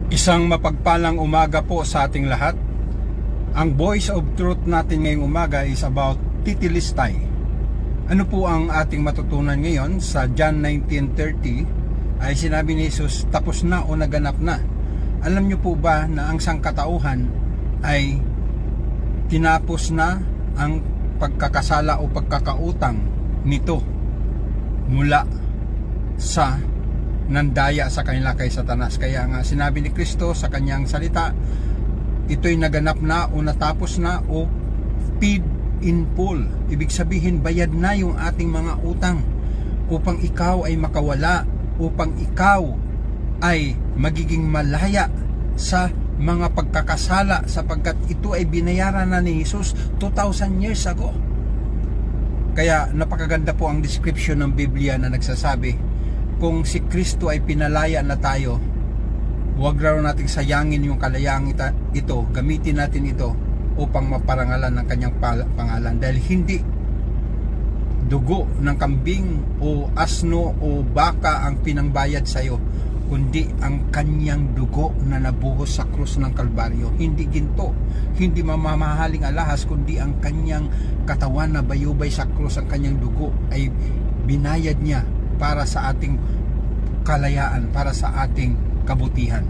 Isang mapagpalang umaga po sa ating lahat. Ang Voice of Truth natin ngayong umaga is about titilistay. Ano po ang ating matutunan ngayon? Sa John 19:30 ay sinabi ni Jesus, tapos na o naganap na. Alam niyo po ba na ang sangkatauhan ay tinapos na ang pagkakasala o pagkakautang nito mula sa nandaya sa kanila kay Satanas. Kaya nga sinabi ni Kristo sa kanyang salita, ito'y naganap na o natapos na o paid in full. Ibig sabihin, bayad na yung ating mga utang upang ikaw ay makawala, upang ikaw ay magiging malaya sa mga pagkakasala, sapagkat ito ay binayaran na ni Jesus 2,000 years ago. Kaya napakaganda po ang description ng Biblia na nagsasabi, kung si Kristo ay pinalaya na tayo, huwag raw nating sayangin yung kalayaang ito, gamitin natin ito upang maparangalan ng kanyang pangalan, dahil hindi dugo ng kambing o asno o baka ang pinangbayad sa iyo, kundi ang kanyang dugo na nabuhos sa krus ng Kalbaryo. Hindi ginto, hindi mamahaling alahas, kundi ang kanyang katawan na bayubay sa krus, ang kanyang dugo ay binayad niya para sa ating kalayaan, para sa ating kabutihan.